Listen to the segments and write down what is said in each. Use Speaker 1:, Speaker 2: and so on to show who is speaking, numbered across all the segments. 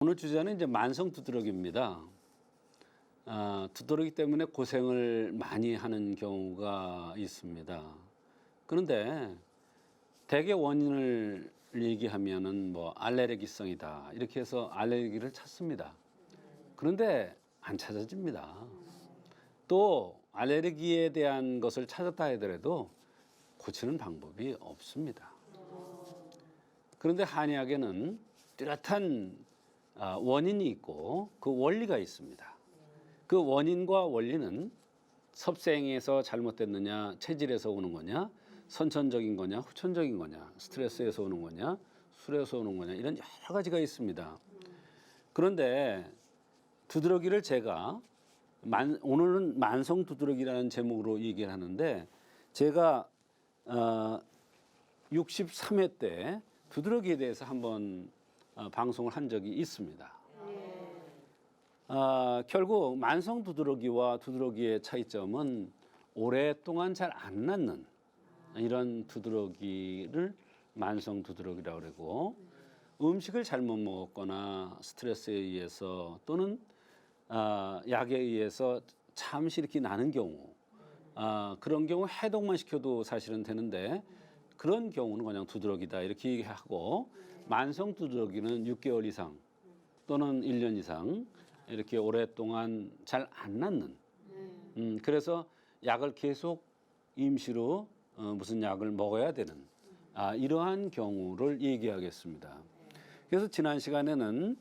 Speaker 1: 오늘 주제는 이제 만성 두드러기입니다. 두드러기 때문에 고생을 많이 하는 경우가 있습니다. 그런데 대개 원인을 얘기하면은 뭐 알레르기성이다 이렇게 해서 알레르기를 찾습니다. 그런데 안 찾아집니다. 또 알레르기에 대한 것을 찾았다 하더라도 고치는 방법이 없습니다. 그런데 한의학에는 뚜렷한 원인이 있고 그 원리가 있습니다. 그 원인과 원리는 섭생에서 잘못됐느냐, 체질에서 오는 거냐, 선천적인 거냐, 후천적인 거냐, 스트레스에서 오는 거냐, 술에서 오는 거냐, 이런 여러 가지가 있습니다. 그런데 두드러기를 제가 오늘은 만성 두드러기라는 제목으로 얘기를 하는데, 제가 63회 때 두드러기에 대해서 한번 방송을 한 적이 있습니다. 결국 만성 두드러기와 두드러기의 차이점은 오랫동안 잘 안 낫는 이런 두드러기를 만성 두드러기라고 그러고, 음식을 잘못 먹었거나 스트레스에 의해서 또는 약에 의해서 잠시 이렇게 나는 경우, 그런 경우 해독만 시켜도 사실은 되는데 그런 경우는 그냥 두드러기다 이렇게 얘기하고, 만성 두드러기는 6개월 이상 또는 1년 이상 이렇게 오랫동안 잘 안 낫는, 그래서 약을 계속 임시로 무슨 약을 먹어야 되는 이러한 경우를 얘기하겠습니다. 그래서 지난 시간에는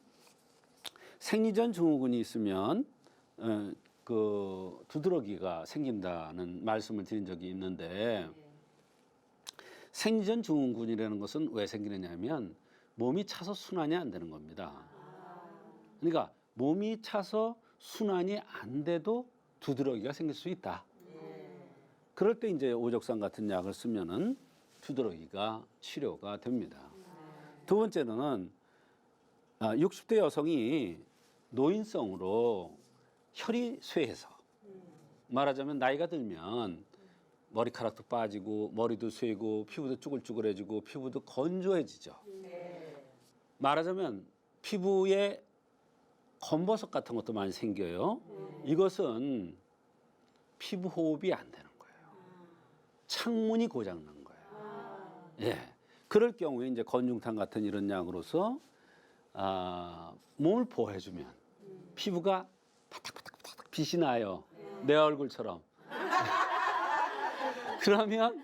Speaker 1: 생리전 증후군이 있으면 그 두드러기가 생긴다는 말씀을 드린 적이 있는데, 생리전 증후군이라는 것은 왜 생기느냐 하면 몸이 차서 순환이 안 되는 겁니다. 그러니까 몸이 차서 순환이 안 돼도 두드러기가 생길 수 있다. 그럴 때 이제 오적산 같은 약을 쓰면은 두드러기가 치료가 됩니다. 두 번째는 60대 여성이 노인성으로 혈이 쇠해서, 말하자면 나이가 들면 머리카락도 빠지고 머리도 쇠고 피부도 쭈글쭈글해지고 피부도 건조해지죠. 말하자면 피부에 검버섯 같은 것도 많이 생겨요. 이것은 피부 호흡이 안 되는 거예요. 창문이 고장 난 거예요. 예. 그럴 경우에 이제 건중탕 같은 이런 약으로서 몸을 보호해주면 피부가 바닥바닥바닥 빛이 나요. 내 얼굴처럼. 그러면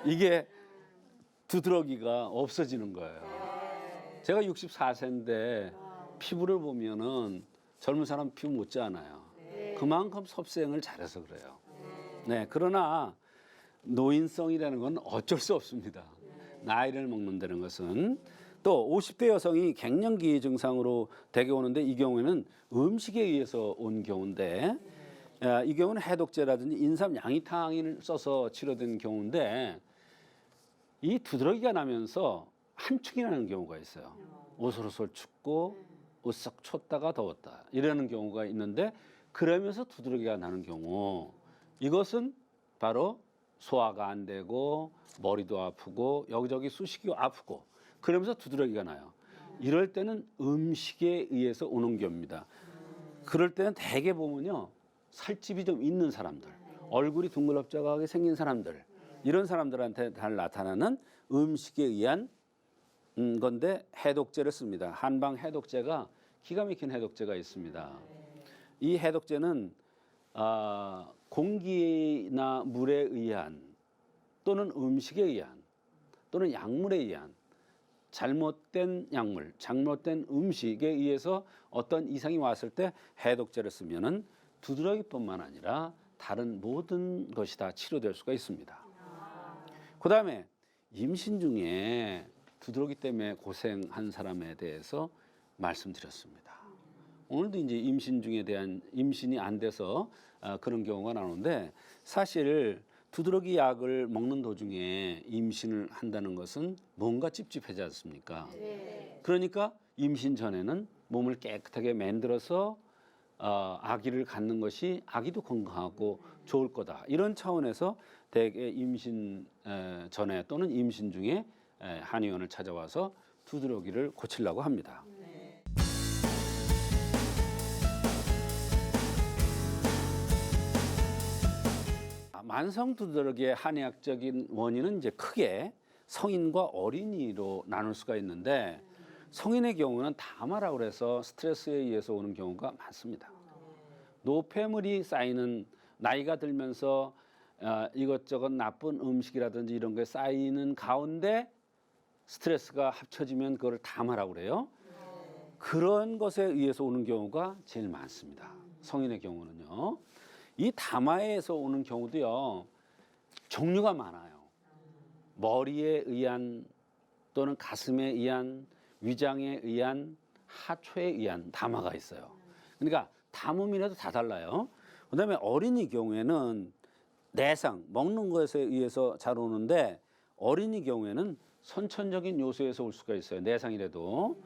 Speaker 1: 이게 두드러기가 없어지는 거예요. 제가 64세인데 피부를 보면은 젊은 사람 피부 못지않아요. 그만큼 섭생을 잘해서 그래요. 네, 그러나 노인성이라는 건 어쩔 수 없습니다. 나이를 먹는다는 것은. 또 50대 여성이 갱년기 증상으로 대개 오는데, 이 경우에는 음식에 의해서 온 경우인데, 이 경우는 해독제라든지 인삼 양이탕을 써서 치료된 경우인데, 이 두드러기가 나면서 한축이 나는 경우가 있어요. 오솔오솔 춥고 으쓱 췄다가 더웠다 이러는 경우가 있는데, 그러면서 두드러기가 나는 경우, 이것은 바로 소화가 안 되고 머리도 아프고 여기저기 쑤시고 아프고 그러면서 두드러기가 나요. 이럴 때는 음식에 의해서 오는 경우입니다. 그럴 때는 대개 보면요, 살집이 좀 있는 사람들, 얼굴이 둥글럽적하게 생긴 사람들, 이런 사람들한테 잘 나타나는 음식에 의한 건데, 해독제를 씁니다. 한방 해독제가 기가 막힌 해독제가 있습니다. 이 해독제는 공기나 물에 의한 또는 음식에 의한 또는 약물에 의한 잘못된 약물, 잘못된 음식에 의해서 어떤 이상이 왔을 때 해독제를 쓰면은 두드러기뿐만 아니라 다른 모든 것이 다 치료될 수가 있습니다. 그 다음에 임신 중에 두드러기 때문에 고생한 사람에 대해서 말씀드렸습니다. 오늘도 이제 임신 중에 대한, 임신이 안 돼서 그런 경우가 나오는데, 사실 두드러기 약을 먹는 도중에 임신을 한다는 것은 뭔가 찝찝하지 않습니까? 그러니까 임신 전에는 몸을 깨끗하게 만들어서 아기를 갖는 것이 아기도 건강하고 좋을 거다, 이런 차원에서 대개 임신 전에 또는 임신 중에 한의원을 찾아와서 두드러기를 고치려고 합니다. 만성 두드러기의 한의학적인 원인은 이제 크게 성인과 어린이로 나눌 수가 있는데 성인의 경우는 다마라고 그래서 스트레스에 의해서 오는 경우가 많습니다. 노폐물이 쌓이는 나이가 들면서 이것저것 나쁜 음식이라든지 이런 게 쌓이는 가운데 스트레스가 합쳐지면 그걸 다마라고 그래요. 그런 것에 의해서 오는 경우가 제일 많습니다. 성인의 경우는요. 이 다마에서 오는 경우도요. 종류가 많아요. 머리에 의한 또는 가슴에 의한 위장에 의한 하초에 의한 다마가 있어요. 그러니까 담음이라도 다 달라요. 그다음에 어린이 경우에는 내상 먹는 것에 의해서 잘 오는데 어린이 경우에는 선천적인 요소에서 올 수가 있어요. 내상이라도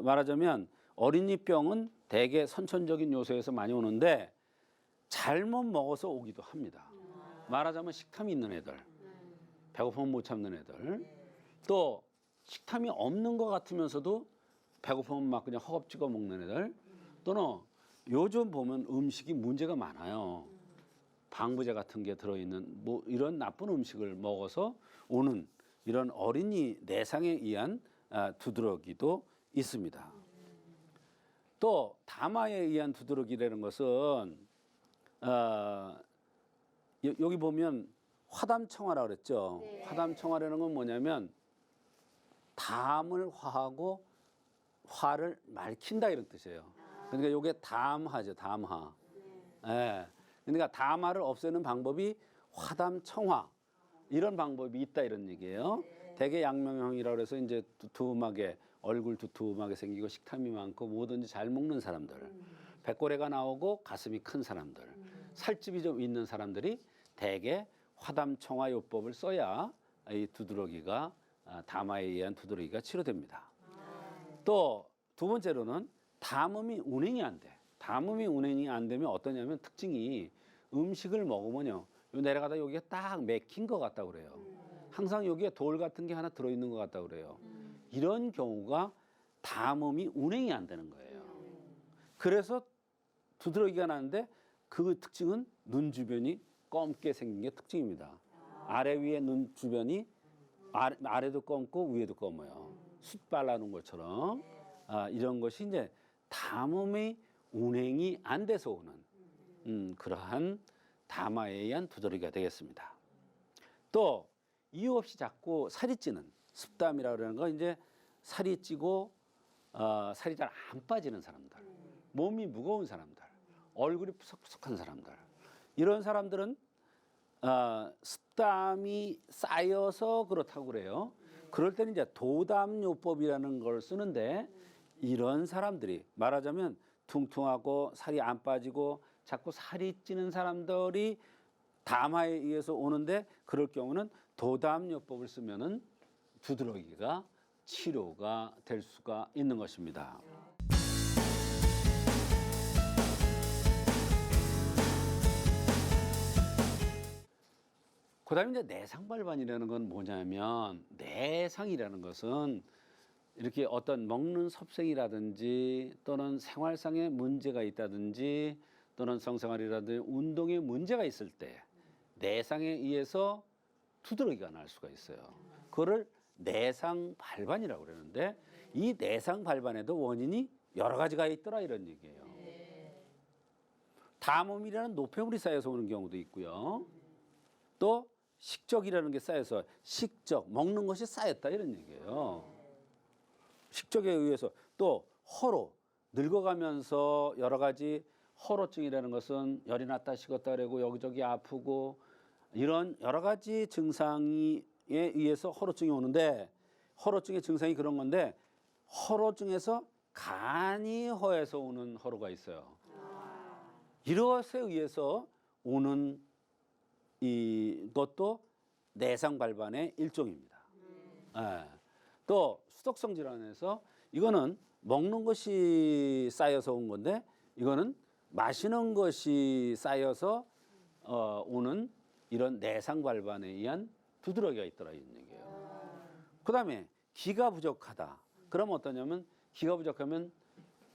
Speaker 1: 말하자면 어린이병은 대개 선천적인 요소에서 많이 오는데 잘못 먹어서 오기도 합니다. 말하자면 식탐이 있는 애들, 배고프면 못 참는 애들, 또 식탐이 없는 것 같으면서도 배고프면 막 그냥 허겁지겁 먹는 애들, 또는 요즘 보면 음식이 문제가 많아요. 방부제 같은 게 들어있는 뭐 이런 나쁜 음식을 먹어서 오는 이런 어린이 내상에 의한 두드러기도 있습니다. 또 다마에 의한 두드러기라는 것은 여기 보면 화담청화라고 그랬죠. 네. 화담청화라는 건 뭐냐면 담을 화하고 화를 말킨다 이런 뜻이에요. 그러니까 이게 담화죠, 담화. 예. 그러니까 담화를 없애는 방법이 화담청화 이런 방법이 있다 이런 얘기예요. 대개 양명형이라고 해서 이제 두툼하게 얼굴 두툼하게 생기고 식탐이 많고 뭐든지 잘 먹는 사람들, 백골애가 나오고 가슴이 큰 사람들, 살집이 좀 있는 사람들이 대개 화담청화 요법을 써야 이 두드러기가 담화에 의한 두드러기가 치료됩니다. 또 두 번째로는 담음이 운행이 안 돼. 담음이 운행이 안 되면 어떠냐면 특징이 음식을 먹으면요. 내려가다 여기가 딱 맥힌 것 같다 그래요. 항상 여기에 돌 같은 게 하나 들어있는 것 같다 그래요. 이런 경우가 담음이 운행이 안 되는 거예요. 그래서 두드러기가 나는데 그 특징은 눈 주변이 검게 생긴 게 특징입니다. 아래 위에 눈 주변이 아래도 검고 위에도 검어요. 숯 발라놓은 것처럼 이런 것이 이제 담음의 운행이 안 돼서 오는 그러한 담화에 의한 두드러기가 되겠습니다. 또 이유 없이 자꾸 살이 찌는 습담이라고 그러는 건 이제 살이 찌고 살이 잘 안 빠지는 사람들, 몸이 무거운 사람들, 얼굴이 푸석푸석한 사람들, 이런 사람들은 습담이 쌓여서 그렇다고 그래요. 그럴 때는 이제 도담요법이라는 걸 쓰는데 이런 사람들이 말하자면 퉁퉁하고 살이 안 빠지고 자꾸 살이 찌는 사람들이 담화에 의해서 오는데 그럴 경우는 도담요법을 쓰면은 두드러기가 치료가 될 수가 있는 것입니다. 그다음에 이제 내상발반이라는 건 뭐냐면 내상이라는 것은 이렇게 어떤 먹는 섭생이라든지 또는 생활상의 문제가 있다든지 또는 성생활이라든지 운동에 문제가 있을 때 내상에 의해서 두드러기가 날 수가 있어요. 그거를 내상발반이라고 그러는데 이 내상발반에도 원인이 여러 가지가 있더라 이런 얘기예요. 담음이라는 노폐물이 쌓여서 오는 경우도 있고요. 또 식적이라는 게 쌓여서 식적, 먹는 것이 쌓였다 이런 얘기예요. 식적에 의해서 또 허로 늙어가면서 여러 가지 허로증이라는 것은 열이 났다 식었다 그러고 여기저기 아프고 이런 여러 가지 증상에 의해서 허로증이 오는데 허로증의 증상이 그런 건데 허로증에서 간이 허해서 오는 허로가 있어요. 이것에 의해서 오는 이것도 내상발반의 일종입니다. 또 수독성 질환에서 이거는 먹는 것이 쌓여서 온 건데 이거는 마시는 것이 쌓여서 오는 이런 내상발반에 의한 두드러기가 있더라 이런 얘기예요. 그다음에 기가 부족하다. 그럼 어떠냐면 기가 부족하면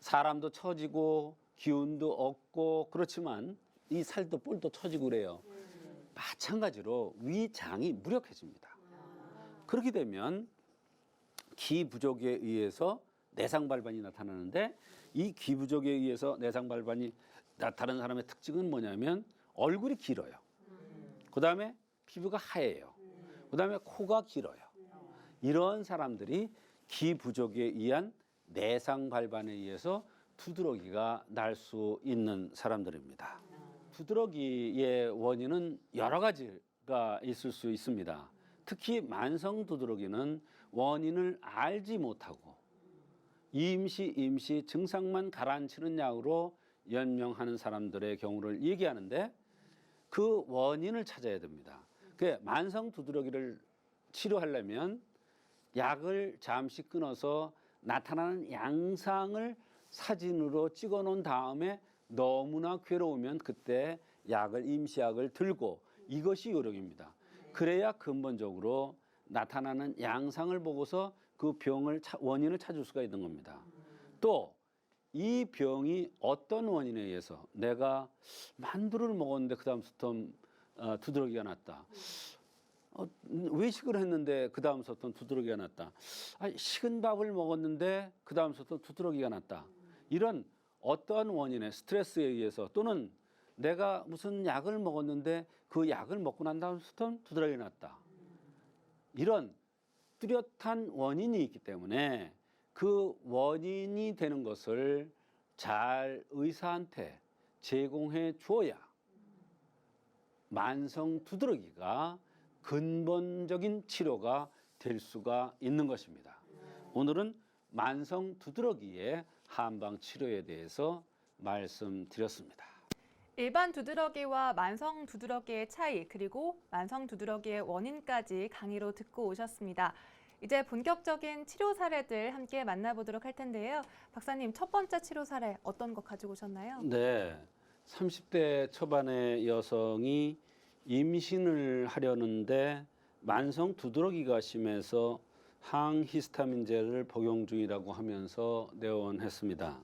Speaker 1: 사람도 처지고 기운도 없고 그렇지만 이 살도 뿔도 처지고 그래요. 마찬가지로 위장이 무력해집니다. 그렇게 되면 기 부족에 의해서 내상 발반이 나타나는데, 이 기 부족에 의해서 내상 발반이 나타나는 사람의 특징은 뭐냐면 얼굴이 길어요. 그다음에 피부가 하얘요. 그다음에 코가 길어요. 이런 사람들이 기 부족에 의한 내상 발반에 의해서 두드러기가 날 수 있는 사람들입니다. 두드러기의 원인은 여러 가지가 있을 수 있습니다. 특히 만성 두드러기는 원인을 알지 못하고 임시 증상만 가라앉히는 약으로 연명하는 사람들의 경우를 얘기하는데, 그 원인을 찾아야 됩니다. 그 만성 두드러기를 치료하려면 약을 잠시 끊어서 나타나는 양상을 사진으로 찍어 놓은 다음에 너무나 괴로우면 그때 임시약을 들고, 이것이 요령입니다. 그래야 근본적으로 나타나는 양상을 보고서 그 원인을 찾을 수가 있는 겁니다. 또 이 병이 어떤 원인에 의해서, 내가 만두를 먹었는데 그 다음부터 두드러기가 났다. 외식을 했는데 그 다음부터 두드러기가 났다. 식은 밥을 먹었는데 그 다음부터 두드러기가 났다. 이런 어떠한 원인에, 스트레스에 의해서, 또는 내가 무슨 약을 먹었는데 그 약을 먹고 난 다음부터 두드러기가 났다. 이런 뚜렷한 원인이 있기 때문에 그 원인이 되는 것을 잘 의사한테 제공해 주어야 만성 두드러기가 근본적인 치료가 될 수가 있는 것입니다. 오늘은 만성 두드러기의 한방 치료에 대해서 말씀드렸습니다.
Speaker 2: 일반 두드러기와 만성 두드러기의 차이, 그리고 만성 두드러기의 원인까지 강의로 듣고 오셨습니다. 이제 본격적인 치료 사례들 함께 만나보도록 할 텐데요. 박사님, 첫 번째 치료 사례 어떤 거 가지고 오셨나요?
Speaker 1: 네, 30대 초반의 여성이 임신을 하려는데 만성 두드러기가 심해서 항히스타민제를 복용 중이라고 하면서 내원했습니다.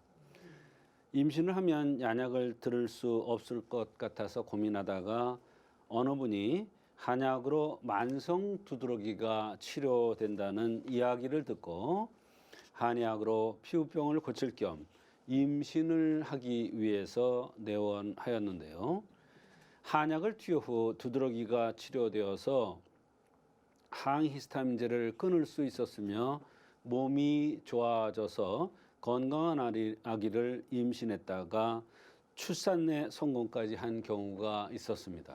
Speaker 1: 임신을 하면 양약을 들을 수 없을 것 같아서 고민하다가 어느 분이 한약으로 만성 두드러기가 치료된다는 이야기를 듣고 한약으로 피부병을 고칠 겸 임신을 하기 위해서 내원하였는데요. 한약을 투여 후 두드러기가 치료되어서 항히스타민제를 끊을 수 있었으며 몸이 좋아져서 건강한 아기를 임신했다가 출산에 성공까지 한 경우가 있었습니다.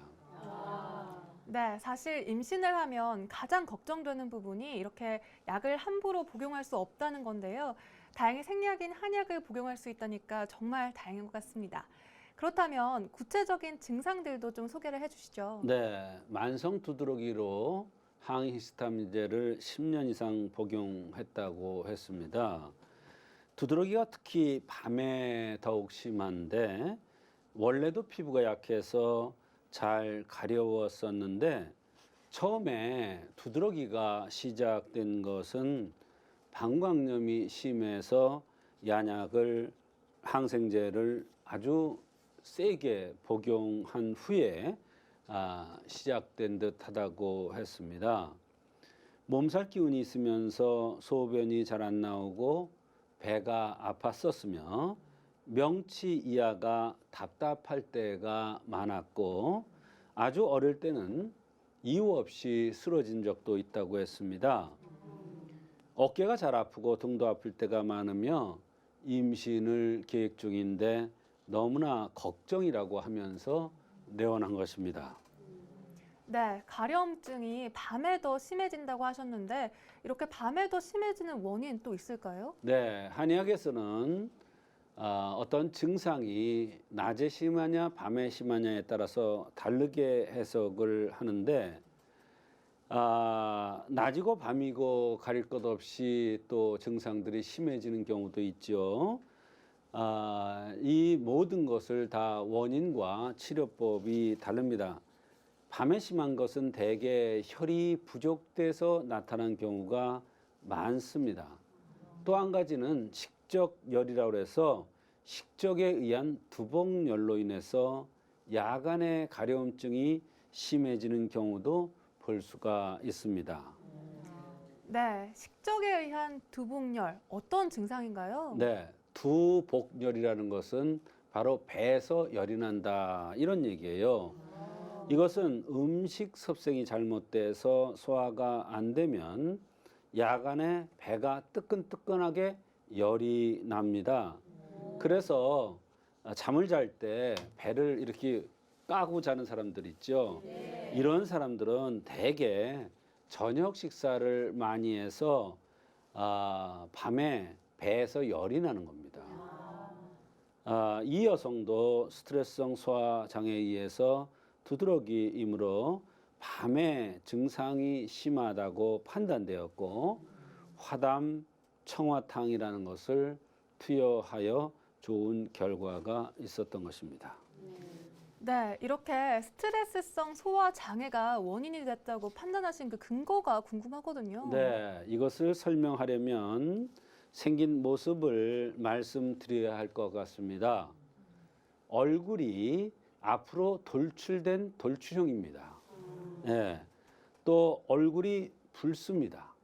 Speaker 2: 네, 사실 임신을 하면 가장 걱정되는 부분이 이렇게 약을 함부로 복용할 수 없다는 건데요. 다행히 생약인 한약을 복용할 수 있다니까 정말 다행인 것 같습니다. 그렇다면 구체적인 증상들도 좀 소개를 해주시죠.
Speaker 1: 네, 만성 두드러기로 항히스타민제를 10년 이상 복용했다고 했습니다. 두드러기가 특히 밤에 더욱 심한데, 원래도 피부가 약해서 잘 가려웠었는데, 처음에 두드러기가 시작된 것은 방광염이 심해서 항생제를 아주 세게 복용한 후에 시작된 듯하다고 했습니다. 몸살 기운이 있으면서 소변이 잘 안 나오고 배가 아팠었으며 명치 이하가 답답할 때가 많았고, 아주 어릴 때는 이유 없이 쓰러진 적도 있다고 했습니다. 어깨가 잘 아프고 등도 아플 때가 많으며 임신을 계획 중인데 너무나 걱정이라고 하면서 내원한 것입니다.
Speaker 2: 네, 가려움증이 밤에 더 심해진다고 하셨는데 이렇게 밤에 더 심해지는 원인 또 있을까요?
Speaker 1: 네, 한의학에서는 어떤 증상이 낮에 심하냐 밤에 심하냐에 따라서 다르게 해석을 하는데, 낮이고 밤이고 가릴 것 없이 또 증상들이 심해지는 경우도 있죠. 이 모든 것을 다 원인과 치료법이 다릅니다. 밤에 심한 것은 대개 혈이 부족돼서 나타난 경우가 많습니다. 또 한 가지는 식적열이라고 해서 식적에 의한 두복열로 인해서 야간에 가려움증이 심해지는 경우도 볼 수가 있습니다.
Speaker 2: 네, 식적에 의한 두복열 어떤 증상인가요?
Speaker 1: 네, 두복열이라는 것은 바로 배에서 열이 난다 이런 얘기예요. 이것은 음식 섭생이 잘못돼서 소화가 안 되면 야간에 배가 뜨끈뜨끈하게 열이 납니다. 그래서 잠을 잘 때 배를 이렇게 까고 자는 사람들 있죠. 이런 사람들은 대개 저녁 식사를 많이 해서 밤에 배에서 열이 나는 겁니다. 이 여성도 스트레스성 소화 장애에 의해서 두드러기이므로 밤에 증상이 심하다고 판단되었고 화담 청화탕이라는 것을 투여하여 좋은 결과가 있었던 것입니다.
Speaker 2: 네, 이렇게 스트레스성 소화 장애가 원인이 됐다고 판단하신 그 근거가 궁금하거든요.
Speaker 1: 네, 이것을 설명하려면 생긴 모습을 말씀드려야 할 것 같습니다. 얼굴이 앞으로 돌출된 돌출형입니다. 네, 또 얼굴이 붉습니다.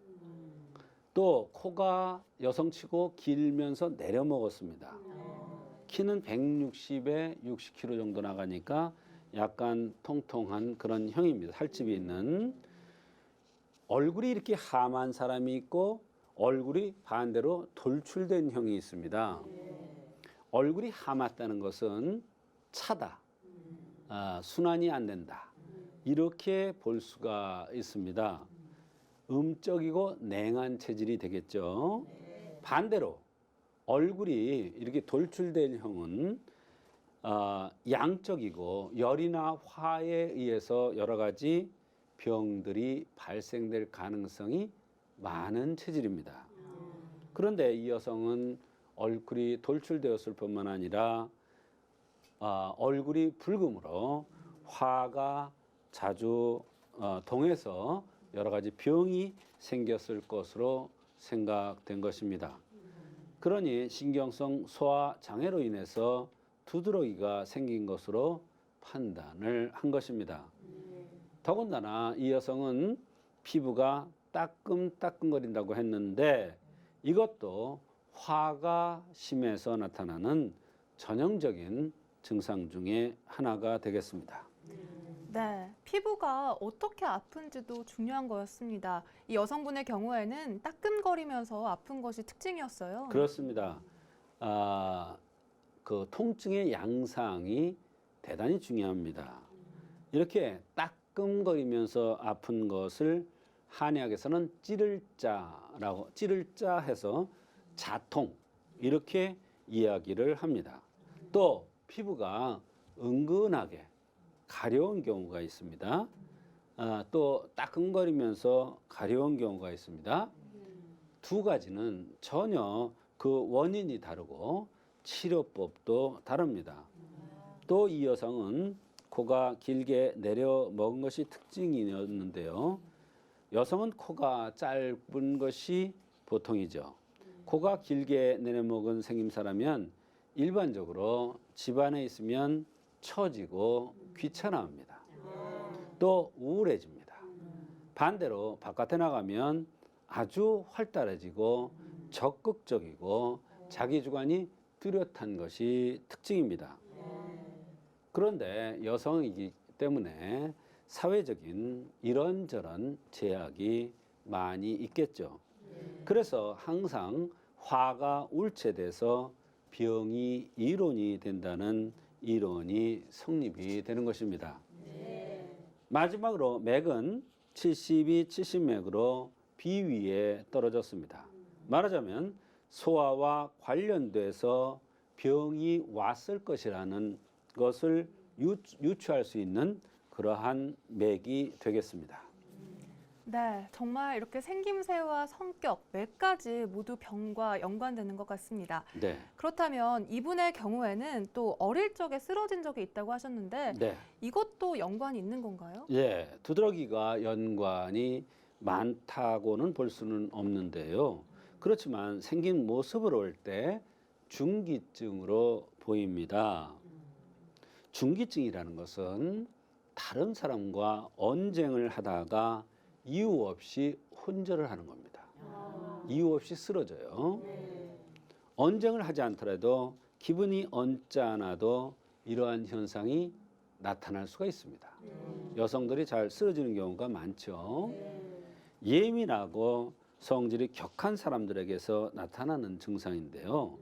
Speaker 1: 또 코가 여성치고 길면서 내려먹었습니다. 키는 160에 60kg 정도 나가니까 약간 통통한 그런 형입니다. 살집이 있는. 얼굴이 이렇게 함한 사람이 있고 얼굴이 반대로 돌출된 형이 있습니다. 얼굴이 함았다는 것은 차다, 순환이 안 된다, 이렇게 볼 수가 있습니다. 음적이고 냉한 체질이 되겠죠. 반대로 얼굴이 이렇게 돌출된 형은 양적이고 열이나 화에 의해서 여러 가지 병들이 발생될 가능성이 많은 체질입니다. 그런데 이 여성은 얼굴이 돌출되었을 뿐만 아니라 얼굴이 붉음으로 화가 자주 동해서 여러 가지 병이 생겼을 것으로 생각된 것입니다. 그러니 신경성 소화 장애로 인해서 두드러기가 생긴 것으로 판단을 한 것입니다. 더군다나 이 여성은 피부가 따끔따끔거린다고 했는데 이것도 화가 심해서 나타나는 전형적인 증상 중에 하나가 되겠습니다.
Speaker 2: 네, 피부가 어떻게 아픈지도 중요한 거였습니다. 이 여성분의 경우에는 따끔거리면서 아픈 것이 특징이었어요.
Speaker 1: 그렇습니다. 그 통증의 양상이 대단히 중요합니다. 이렇게 따끔거리면서 아픈 것을 한의학에서는 찌를자 해서 자통 이렇게 이야기를 합니다. 또 피부가 은근하게 가려운 경우가 있습니다. 또 따끔거리면서 가려운 경우가 있습니다. 두 가지는 전혀 그 원인이 다르고 치료법도 다릅니다. 또 이 여성은 코가 길게 내려 먹은 것이 특징이었는데요. 여성은 코가 짧은 것이 보통이죠. 코가 길게 내려먹은 생김사라면 일반적으로 집안에 있으면 처지고 귀찮아합니다. 또 우울해집니다. 반대로 바깥에 나가면 아주 활달해지고 적극적이고 자기 주관이 뚜렷한 것이 특징입니다. 그런데 여성이기 때문에 사회적인 이런저런 제약이 많이 있겠죠. 그래서 항상 화가 울체돼서 병이 이론이 된다는 이론이 성립이 되는 것입니다. 마지막으로 맥은 72, 70맥으로 비위에 떨어졌습니다. 말하자면 소화와 관련돼서 병이 왔을 것이라는 것을 유추할 수 있는 그러한 맥이 되겠습니다.
Speaker 2: 네, 정말 이렇게 생김새와 성격, 맥까지 모두 병과 연관되는 것 같습니다.
Speaker 1: 네.
Speaker 2: 그렇다면 이분의 경우에는 또 어릴 적에 쓰러진 적이 있다고 하셨는데
Speaker 1: 네.
Speaker 2: 이것도 연관이 있는 건가요?
Speaker 1: 예, 두드러기가 연관이 많다고는 볼 수는 없는데요. 그렇지만 생긴 모습을 볼 때 중기증으로 보입니다. 중기증이라는 것은 다른 사람과 언쟁을 하다가 이유 없이 혼절을 하는 겁니다. 이유 없이 쓰러져요. 언쟁을 하지 않더라도 기분이 언짢아도 이러한 현상이 나타날 수가 있습니다. 여성들이 잘 쓰러지는 경우가 많죠. 예민하고 성질이 격한 사람들에게서 나타나는 증상인데요.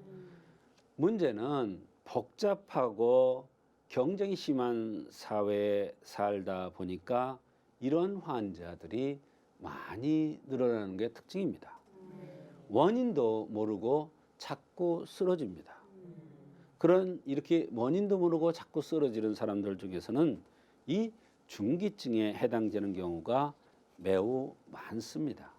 Speaker 1: 문제는 복잡하고 경쟁이 심한 사회에 살다 보니까 이런 환자들이 많이 늘어나는 게 특징입니다. 원인도 모르고 자꾸 쓰러집니다. 그런 이렇게 원인도 모르고 자꾸 쓰러지는 사람들 중에서는 이 중기증에 해당되는 경우가 매우 많습니다.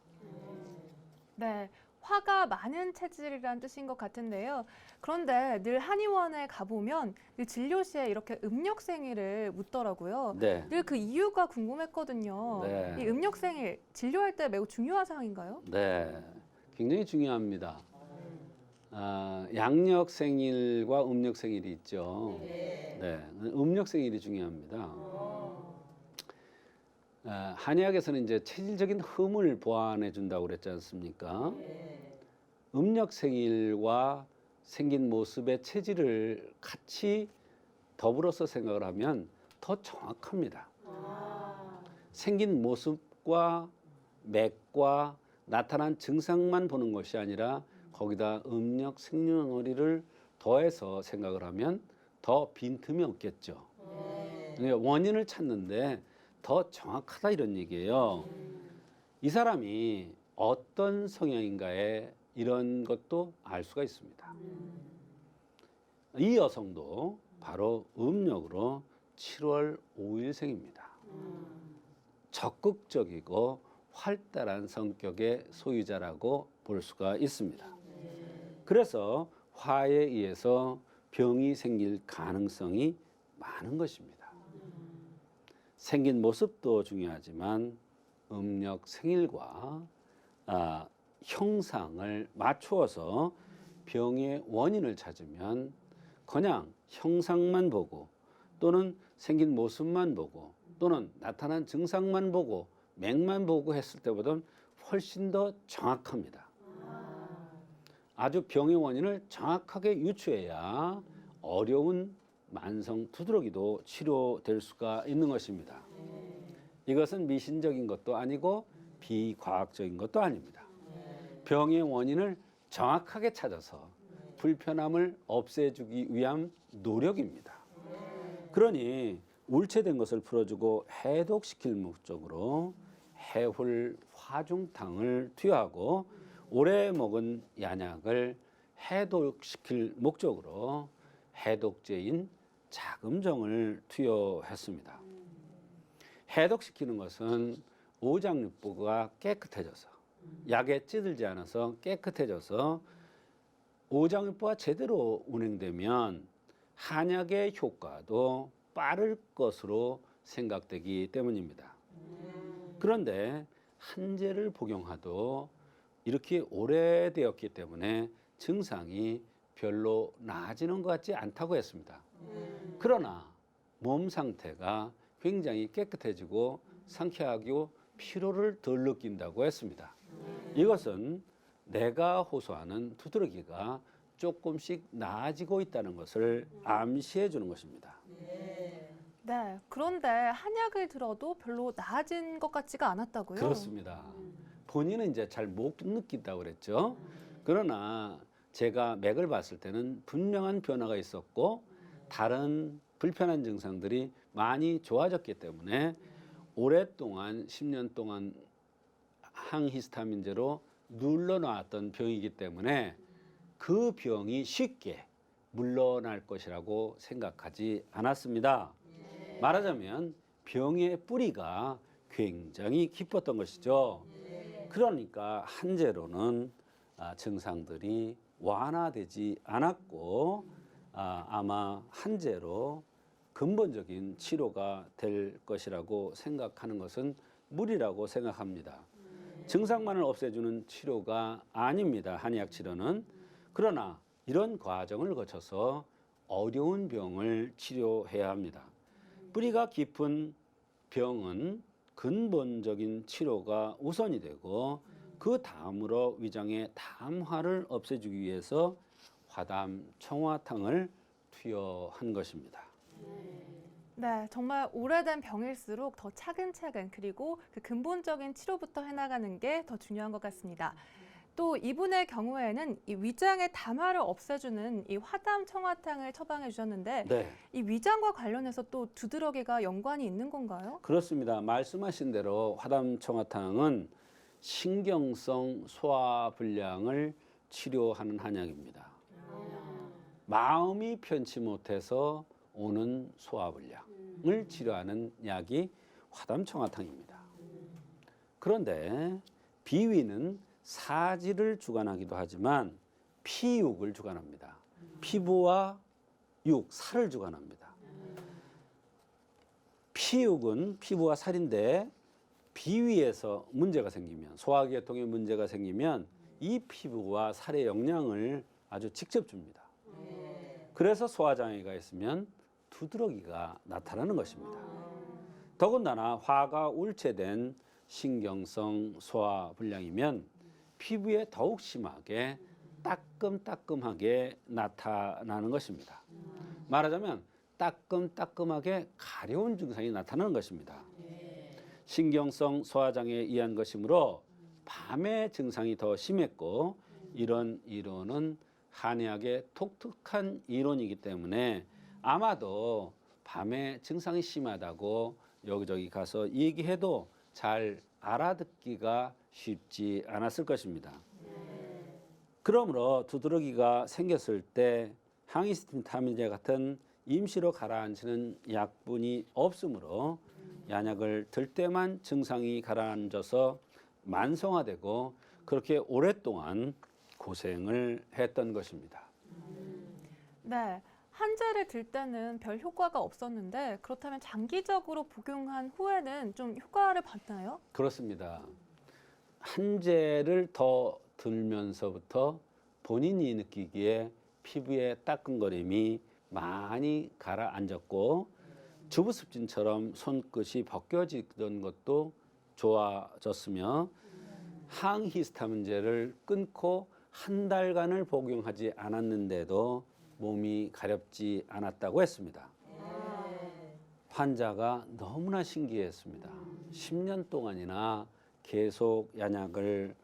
Speaker 2: 네, 화가 많은 체질이란 뜻인 것 같은데요. 그런데 늘 한의원에 가보면 늘 진료 시에 이렇게 음력생일을 묻더라고요.
Speaker 1: 네.
Speaker 2: 늘 그 이유가 궁금했거든요.
Speaker 1: 네.
Speaker 2: 이 음력생일 진료할 때 매우 중요한 사항인가요?
Speaker 1: 네, 굉장히 중요합니다. 양력생일과 음력생일이 있죠. 네, 음력생일이 중요합니다. 한의학에서는 이제 체질적인 흠을 보완해 준다고 그랬지 않습니까? 음력생일과 생긴 모습의 체질을 같이 더불어서 생각을 하면 더 정확합니다. 생긴 모습과 맥과 나타난 증상만 보는 것이 아니라 거기다 음력 생년월일을 더해서 생각을 하면 더 빈틈이 없겠죠. 그러니까 원인을 찾는데 더 정확하다 이런 얘기예요. 이 사람이 어떤 성향인가에 이런 것도 알 수가 있습니다. 이 여성도 바로 음력으로 7월 5일생입니다. 적극적이고 활달한 성격의 소유자라고 볼 수가 있습니다. 그래서 화에 의해서 병이 생길 가능성이 많은 것입니다. 생긴 모습도 중요하지만 음력 생일과 형상을 맞추어서 병의 원인을 찾으면 그냥 형상만 보고 또는 생긴 모습만 보고 또는 나타난 증상만 보고 맥만 보고 했을 때보다는 훨씬 더 정확합니다. 아주 병의 원인을 정확하게 유추해야 어려운 만성 두드러기도 치료될 수가 있는 것입니다. 이것은 미신적인 것도 아니고 비과학적인 것도 아닙니다. 병의 원인을 정확하게 찾아서 불편함을 없애주기 위한 노력입니다. 그러니 울체된 것을 풀어주고 해독시킬 목적으로 해훌 화중탕을 투여하고 오래 먹은 양약을 해독시킬 목적으로 해독제인 자금정을 투여했습니다. 해독시키는 것은 오장육부가 깨끗해져서 약에 찌들지 않아서 깨끗해져서 오장육부가 제대로 운행되면 한약의 효과도 빠를 것으로 생각되기 때문입니다. 그런데 한제를 복용하도 이렇게 오래되었기 때문에 증상이 별로 나아지는 것 같지 않다고 했습니다. 그러나 몸 상태가 굉장히 깨끗해지고 상쾌하고 피로를 덜 느낀다고 했습니다. 이것은 내가 호소하는 두드러기가 조금씩 나아지고 있다는 것을 암시해 주는 것입니다.
Speaker 2: 네, 그런데 한약을 들어도 별로 나아진 것 같지가 않았다고요?
Speaker 1: 그렇습니다. 본인은 이제 잘 못 느낀다고 그랬죠. 그러나 제가 맥을 봤을 때는 분명한 변화가 있었고 다른 불편한 증상들이 많이 좋아졌기 때문에 오랫동안 10년 동안 항히스타민제로 눌러놨던 병이기 때문에 그 병이 쉽게 물러날 것이라고 생각하지 않았습니다. 말하자면 병의 뿌리가 굉장히 깊었던 것이죠. 그러니까 한제로는 증상들이 완화되지 않았고 아마 한제로 근본적인 치료가 될 것이라고 생각하는 것은 무리라고 생각합니다. 증상만을 없애주는 치료가 아닙니다. 한의학 치료는. 그러나 이런 과정을 거쳐서 어려운 병을 치료해야 합니다. 뿌리가 깊은 병은 근본적인 치료가 우선이 되고 그 다음으로 위장의 담화를 없애주기 위해서 화담 청화탕을 투여한 것입니다.
Speaker 2: 네, 정말 오래된 병일수록 더 차근차근 그리고 그 근본적인 치료부터 해나가는 게 더 중요한 것 같습니다. 또 이분의 경우에는 이 위장의 담화를 없애주는 이 화담 청화탕을 처방해 주셨는데
Speaker 1: 네,
Speaker 2: 이 위장과 관련해서 또 두드러기가 연관이 있는 건가요?
Speaker 1: 그렇습니다. 말씀하신 대로 화담 청화탕은 신경성 소화불량을 치료하는 한약입니다. 마음이 편치 못해서 오는 소화불량을 치료하는 약이 화담청화탕입니다. 그런데 비위는 사지를 주관하기도 하지만 피육을 주관합니다. 피부와 육, 살을 주관합니다. 피육은 피부와 살인데 비위에서 문제가 생기면, 소화계통에 문제가 생기면 이 피부와 살의 영향을 아주 직접 줍니다. 그래서 소화장애가 있으면 두드러기가 나타나는 것입니다. 더군다나 화가 울체된 신경성 소화불량이면 피부에 더욱 심하게 따끔따끔하게 나타나는 것입니다. 말하자면 따끔따끔하게 가려운 증상이 나타나는 것입니다. 신경성 소화장애에 의한 것이므로 밤의 증상이 더 심했고 이런 이론은 한의학의 독특한 이론이기 때문에 아마도 밤에 증상이 심하다고 여기저기 가서 얘기해도 잘 알아듣기가 쉽지 않았을 것입니다. 그러므로 두드러기가 생겼을 때 항히스타민제 같은 임시로 가라앉히는 약분이 없으므로 양약을 들 때만 증상이 가라앉아서 만성화되고 그렇게 오랫동안 고생을 했던 것입니다.
Speaker 2: 네, 한제를 들 때는 별 효과가 없었는데 그렇다면 장기적으로 복용한 후에는 좀 효과를 봤나요?
Speaker 1: 그렇습니다. 한제를 더 들면서부터 본인이 느끼기에 피부의 따끔거림이 많이 가라앉았고 주부습진처럼 손끝이 벗겨지던 것도 좋아졌으며 항히스타민제를 끊고 한 달간을 복용하지 않았는데도 몸이 가렵지 않았다고 했습니다. 환자가 너무나 신기했습니다. 10년 동안이나 계속 양약을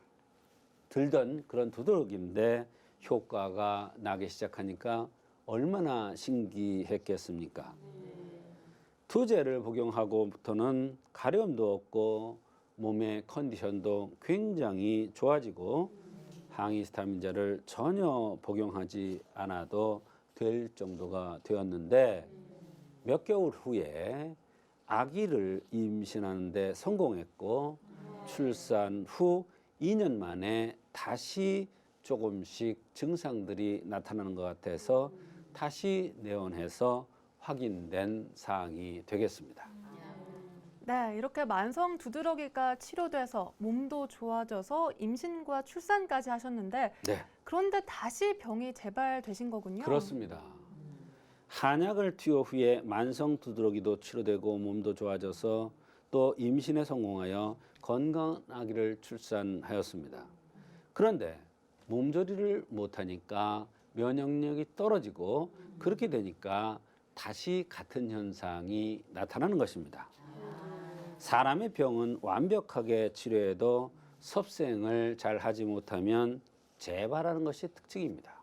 Speaker 1: 들던 그런 두드러기인데 효과가 나기 시작하니까 얼마나 신기했겠습니까? 투제를 복용하고부터는 가려움도 없고 몸의 컨디션도 굉장히 좋아지고 항히스타민제를 전혀 복용하지 않아도 될 정도가 되었는데 몇 개월 후에 아기를 임신하는 데 성공했고 출산 후 2년 만에 다시 조금씩 증상들이 나타나는 것 같아서 다시 내원해서 확인된 사항이 되겠습니다.
Speaker 2: 네, 이렇게 만성 두드러기가 치료돼서 몸도 좋아져서 임신과 출산까지 하셨는데
Speaker 1: 네,
Speaker 2: 그런데 다시 병이 재발되신 거군요.
Speaker 1: 그렇습니다. 한약을 투여 후에 만성 두드러기도 치료되고 몸도 좋아져서 또 임신에 성공하여 건강한 아기를 출산하였습니다. 그런데 몸조리를 못하니까 면역력이 떨어지고 그렇게 되니까 다시 같은 현상이 나타나는 것입니다. 사람의 병은 완벽하게 치료해도 섭생을 잘 하지 못하면 재발하는 것이 특징입니다.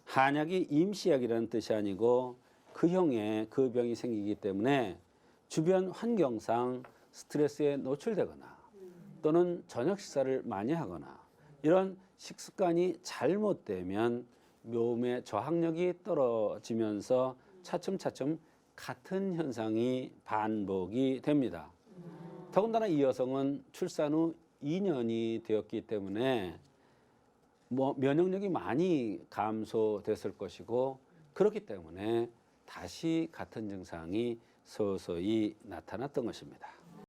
Speaker 1: 한약이 임시약이라는 뜻이 아니고 그 형에 그 병이 생기기 때문에 주변 환경상 스트레스에 노출되거나 또는 저녁 식사를 많이 하거나 이런 식습관이 잘못되면 몸의 저항력이 떨어지면서 차츰차츰 같은 현상이 반복이 됩니다. 더군다나 이 여성은 출산 후 2년이 되었기 때문에 면역력이 많이 감소됐을 것이고 그렇기 때문에 다시 같은 증상이 서서히 나타났던 것입니다.